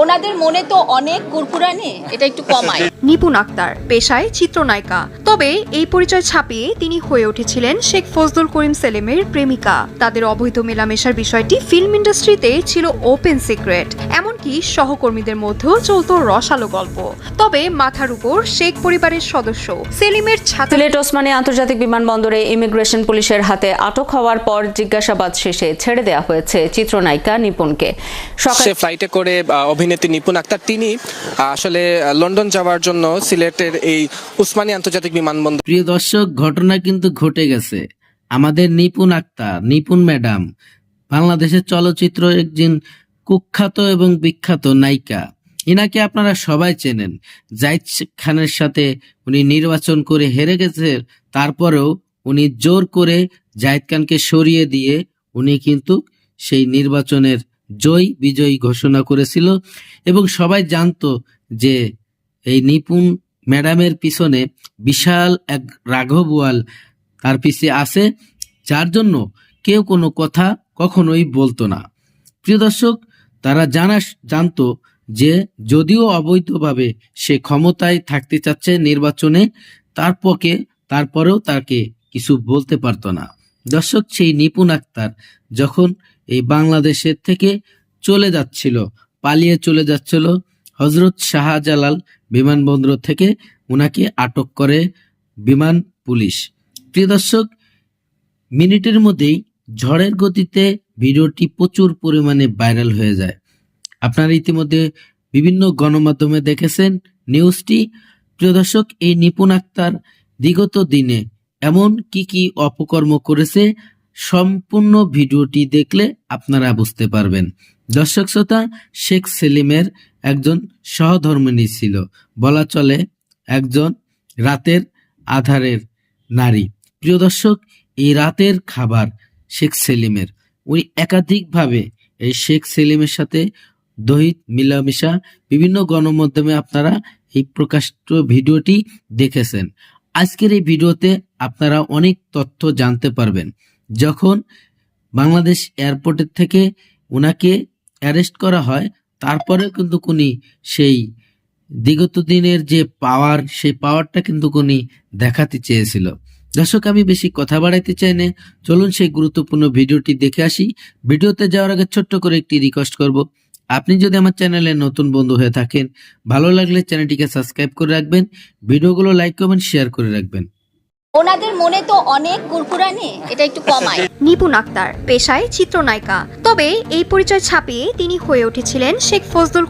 ওনাদের মনে তো অনেক কুরকুরানি, এটা একটু কমায়। নিপুণ আক্তার পেশায় চিত্রনায়িকা, তবে এই পরিচয় ছাপিয়ে তিনি হয়ে উঠেছিলেন শেখ ফজলুল করিম সেলিমের প্রেমিকা। তাদের অবৈধ মেলামেশার বিষয়টি ফিল্ম ইন্ডাস্ট্রিতে ছিল ওপেন সিক্রেট, এমনকি সহকর্মীদের মধ্যেও চলত রসালো গল্প। তবে মাথার উপর শেখ পরিবারের সদস্য সেলিমের সিলেট ওসমানী আন্তর্জাতিক বিমানবন্দরে ইমিগ্রেশন পুলিশের হাতে আটক হওয়ার পর জিজ্ঞাসাবাদ শেষে ছেড়ে দেওয়া হয়েছে চিত্রনায়িকা নিপুণকে। সে ফ্লাইটে করে অভিনেত্রী নিপুণ আক্তার তিনি আসলে লন্ডন যাওয়ার জন্য সিলেটের এই উসমানী আন্তর্জাতিক বিমানবন্দর। প্রিয় দর্শক, ঘটনা কিন্তু ঘটে গেছে। আমাদের নিপুণ আক্তার, নিপুণ ম্যাডাম বাংলাদেশের চলচ্চিত্র একজন কুখ্যাত এবং বিখ্যাত নায়িকা। ইনাকে আপনারা সবাই চেনেন। জাহিদ খানের সাথে উনি নির্বাচন করে হেরে গেছে, তারপরেও উনি জোর করে জাহিদ খানকে সরিয়ে দিয়ে উনি কিন্তু সেই নির্বাচনের বিজয়ী ঘোষণা করেছিল এবং সবাই জানতো যে এই নিপুণ ম্যাডামের পিছনে বিশাল এক রাঘবওয়াল তার পিছে আছে, যার জন্য কেউ কোনো কথা কখনোই বলতো না। প্রিয় দর্শক, তারা জানতো যে যদিও অবৈধভাবে সে ক্ষমতায় থাকতে চাচ্ছে নির্বাচনে, তারপরেও তাকে কিছু বলতে পারতো না। দর্শক, সেই নিপুণ আক্তার যখন এই বাংলাদেশের থেকে পালিয়ে চলে যাচ্ছিল হজরত শাহজালাল বিমানবন্দর থেকে উনাকে আটক করে বিমান পুলিশ। প্রিয় দর্শক, মিনিটের মধ্যেই ঝড়ের গতিতে ভিডিওটি প্রচুর পরিমাণে ভাইরাল হয়ে যায়। আপনারা ইতিমধ্যে বিভিন্ন গণমাধ্যমে দেখেছেন নিউজটি। প্রিয় দর্শক, এই নিপুণ আক্তার বিগত দিনে এমন কি অপকর্ম করেছে সম্পূর্ণ ভিডিওটি দেখলে আপনারা বুঝতে পারবেন। দর্শক শ্রোতা, শেখ সেলিমের একজন সহধর্মিণী ছিল, বলা চলে একজন রাতের আধারের নারী। প্রিয় দর্শক, এই রাতের খাবার শেখ সেলিমের, উনি একাধিকভাবে এই শেখ সেলিমের সাথে দৈহিক মিলামেশা বিভিন্ন গণমাধ্যমে আপনারা এই প্রকাশিত ভিডিওটি দেখেছেন। আজকের এই ভিডিওতে আপনারা অনেক তথ্য জানতে পারবেন। যখন বাংলাদেশ এয়ারপোর্টের থেকে উনাকে অ্যারেস্ট করা হয়, তারপরে কিন্তু উনি সেই বিগত দিনের যে সেই পাওয়ারটা কিন্তু উনি দেখাতে চেয়েছিল। দর্শক, আমি বেশি কথা বাড়াইতে চাই না, চলুন সেই গুরুত্বপূর্ণ ভিডিওটি দেখে আসি। ভিডিওতে যাওয়ার আগে ছোট্ট করে একটি রিকোয়েস্ট করব, আপনি যদি আমার চ্যানেলে নতুন বন্ধু হয়ে থাকেন, ভালো লাগলে চ্যানেলটিকে সাবস্ক্রাইব করে রাখবেন, ভিডিওগুলো লাইক কমেন্ট শেয়ার করে রাখবেন। ওনাদের মনে তো অনেক কুরকুরানি, এটা একটু কমায়। নিপুণ আক্তার পেশায় চিত্রনায়িকা, তবে এই পরিচয় ছাপিয়ে তিনি হয়ে উঠেছিলেন শেখ ফজলুল